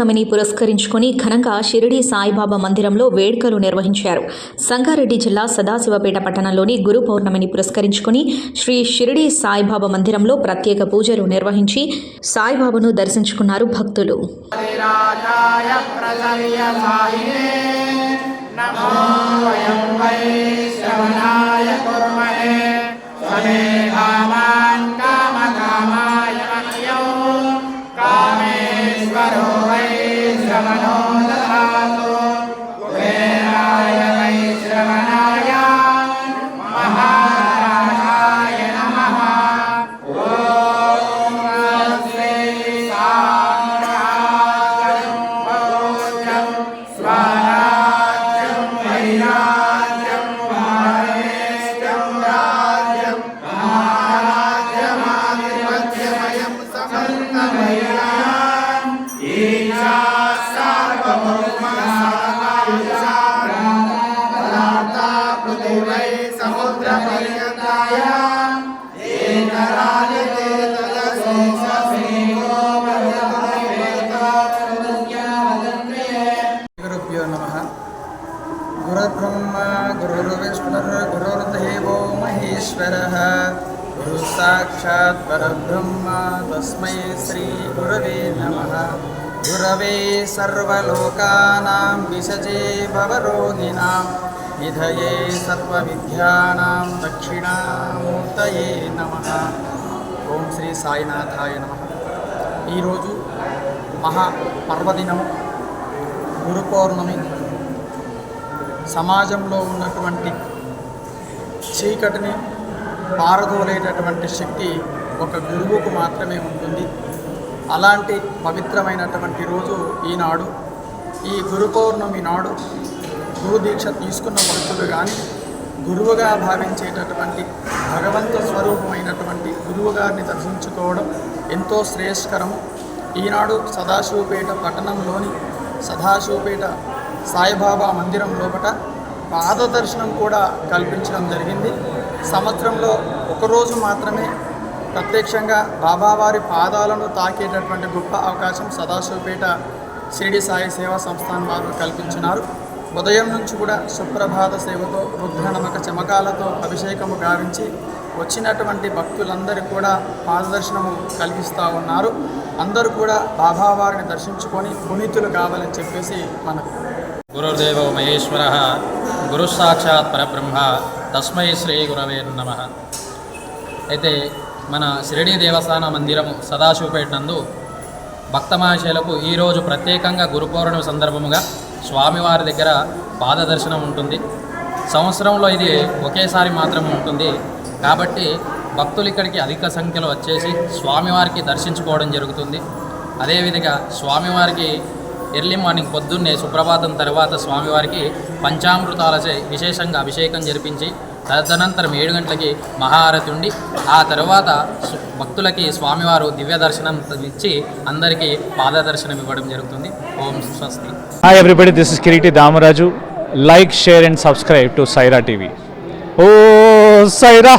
పౌర్ణమిని పురస్కరించుకుని ఘనంగా షిరిడి సాయిబాబా మందిరంలో వేడుకలు నిర్వహించారు. సంగారెడ్డి జిల్లా సదాశివపేట పట్టణంలోని గురు పౌర్ణమిని పురస్కరించుకుని శ్రీ షిరిడి సాయిబాబా మందిరంలో ప్రత్యేక పూజలు నిర్వహించి సాయిబాబాను దర్శించుకున్నారు భక్తులు. गुरुभ्यो नमः। गुरुर्ब्रह्मा गुरुर्विष्णुर्गुरुर्देवो महेश्वरः गुरुसाक्षात् परब्रह्म तस्मै श्री गुरवे नमः। गुरवे सर्वलोकानां विषजे भवरोगिणां निधये सर्वविद्यानां दक्षिणामूर्तये नमः। ओम श्री साईनाथाय नमः। ఈ రోజు మహా పర్వదినము గురు పౌర్ణమి. సమాజంలో ఉన్నటువంటి చీకటిని పారదోలేటటువంటి శక్తి ఒక గురువుకు మాత్రమే ఉంటుంది. అలాంటి పవిత్రమైనటువంటి రోజు ఈనాడు. ఈ గురు పౌర్ణమి నాడు గురు దీక్ష తీసుకున్న భక్తులు కానీ గురువుగా భావించేటటువంటి భగవంత స్వరూపమైనటువంటి గురువుగారిని దర్శించుకోవడం ఎంతో శ్రేయస్కరము. ఈనాడు సదాశివపేట పట్టణంలోని సదాశివపేట సాయిబాబా మందిరం లోపల పాదదర్శనం కూడా కల్పించడం జరిగింది. సంవత్సరంలో ఒకరోజు మాత్రమే ప్రత్యక్షంగా బాబావారి పాదాలను తాకేటటువంటి గొప్ప అవకాశం సదాశివపేట షిరిడి సాయి సేవా సంస్థాన్ వారు కల్పించినారు. ఉదయం నుంచి కూడా సుప్రభాత సేవతో రుద్రనమక చమకాలతో అభిషేకము గావించి వచ్చినటువంటి భక్తులందరూ కూడా పాదదర్శనము కల్పిస్తూ ఉన్నారు. అందరూ కూడా బాబావారిని దర్శించుకొని పునీతులు కావాలని చెప్పేసి మనకు. గురుర్దేవో మహేశ్వరః గురు సాక్షాత్ పరబ్రహ్మ తస్మై శ్రీ గురవే నమః. అయితే మన షిరిడి దేవస్థాన మందిరము సదాశివపేట నందు భక్తమహాశయులకు ఈరోజు ప్రత్యేకంగా గురు పౌర్ణమి సందర్భముగా స్వామివారి దగ్గర పాదదర్శనం ఉంటుంది. సంవత్సరంలో ఇది ఒకేసారి మాత్రం ఉంటుంది. కాబట్టి భక్తులు ఇక్కడికి అధిక సంఖ్యలో వచ్చేసి స్వామివారికి దర్శించుకోవడం జరుగుతుంది. అదేవిధంగా స్వామివారికి ఎర్లీ మార్నింగ్ పొద్దున్నే సుప్రభాతం తర్వాత స్వామివారికి పంచామృతాలచే విశేషంగా అభిషేకం జరిపించి తదనంతరం 7 గంటలకి మహాహారతి ఉండి ఆ తర్వాత భక్తులకి స్వామివారు దివ్య దర్శనం ఇచ్చి అందరికీ పాదదర్శనం ఇవ్వడం జరుగుతుంది. ఓం స్వస్తి. Hi everybody, this is Kiriti Damaraju. Like, share and subscribe to Saira TV. Oh Saira!